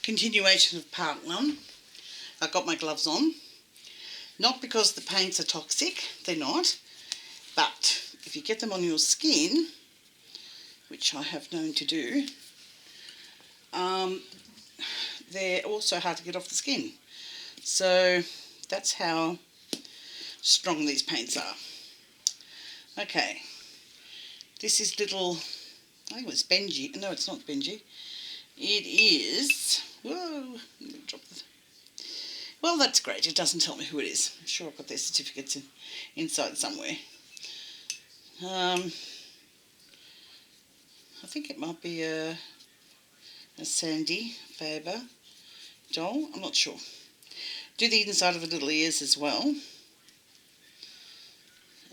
continuation of part 1. I got my gloves on, not because the paints are toxic, they're not, but if you get them on your skin, which I have known to do, they're also hard to get off the skin. So that's how strong these paints are. Okay, this is little, I think it was Benji. No, it's not Benji. It is, whoa, well, that's great. It doesn't tell me who it is. I'm sure I've got their certificates inside somewhere. I think it might be a Sandy Faber doll. I'm not sure. Do the inside of the little ears as well.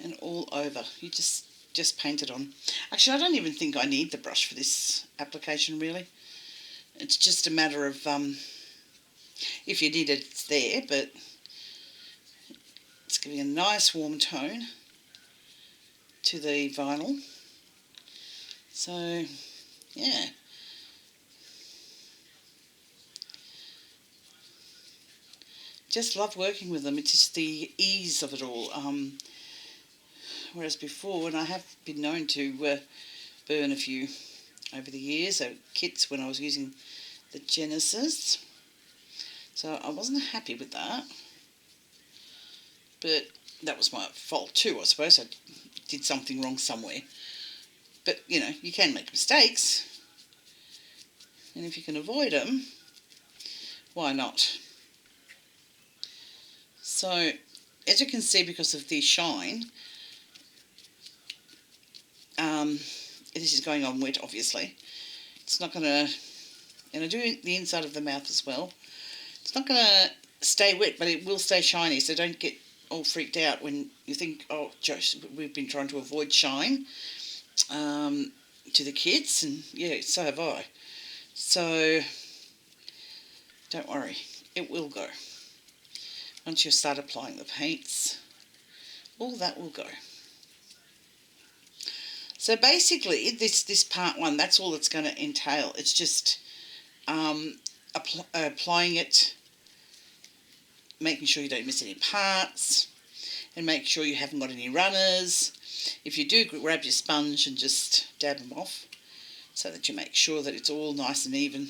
And all over. You just paint it on. Actually, I don't even think I need the brush for this application, really. It's just a matter of, if you need it, it's there, but it's giving a nice warm tone to the vinyl. So, yeah. Just love working with them. It's just the ease of it all. Whereas before, and I have been known to burn a few over the years, so kits when I was using the Genesis. So I wasn't happy with that. But that was my fault too, I suppose. I did something wrong somewhere. But, you know, you can make mistakes. And if you can avoid them, why not? So, as you can see, because of the shine, this is going on wet, obviously. It's not going to, and I do the inside of the mouth as well. It's not going to stay wet, but it will stay shiny, so don't get all freaked out when you think, oh, Josh, we've been trying to avoid shine to the kids, and yeah, so have I. So, don't worry, it will go. Once you start applying the paints, all that will go. So basically, this part 1, that's all it's going to entail. It's just applying it, making sure you don't miss any parts, and make sure you haven't got any runners. If you do, grab your sponge and just dab them off so that you make sure that it's all nice and even.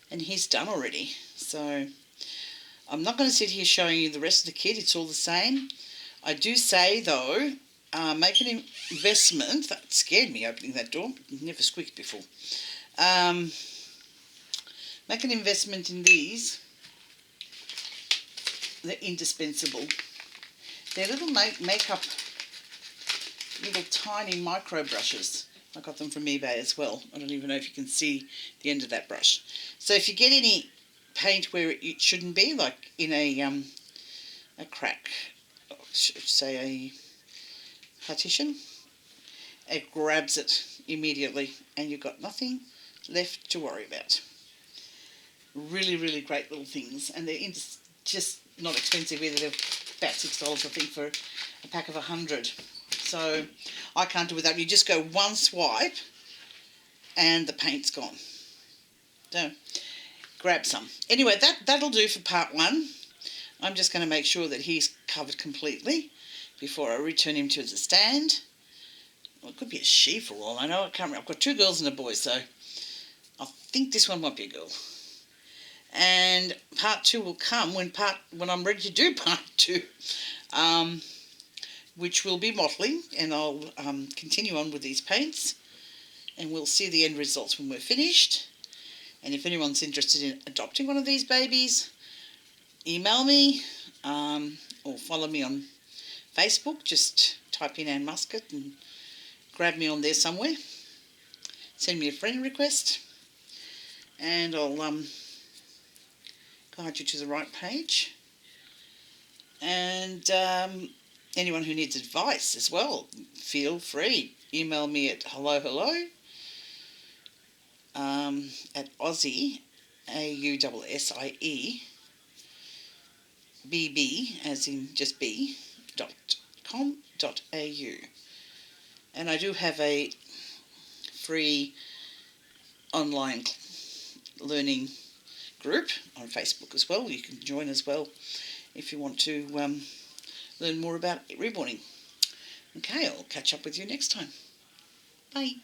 And he's done already. So I'm not going to sit here showing you the rest of the kit. It's all the same. I do say, though, make an investment. That scared me, opening that door. It never squeaked before. Make an investment in these. They're indispensable. They're little makeup, little tiny micro brushes. I got them from eBay as well. I don't even know if you can see the end of that brush. So if you get any paint where it shouldn't be, like in a crack, say a partition, it grabs it immediately and you've got nothing left to worry about. Really, really great little things, and they're just not expensive either. They're about $6, I think, for a pack of 100. So I can't do without. You just go one swipe and the paint's gone. So grab some. Anyway, that'll do for part 1. I'm just going to make sure that he's covered completely before I return him to the stand. Well, it could be a she for all I know. I can't remember. I've got 2 girls and a boy, so I think this one might be a girl. And part 2 will come when I'm ready to do part 2, which will be modelling, and I'll continue on with these paints, and we'll see the end results when we're finished. And if anyone's interested in adopting one of these babies, email me or follow me on Facebook. Just type in Ann Muscat and grab me on there somewhere. Send me a friend request, and I'll guide you to the right page. And anyone who needs advice as well, feel free. Email me at hello at Aussie, AUSSIE, BB, as in just B, .com.au. And I do have a free online learning group on Facebook as well. You can join as well if you want to learn more about reborning. Okay, I'll catch up with you next time. Bye.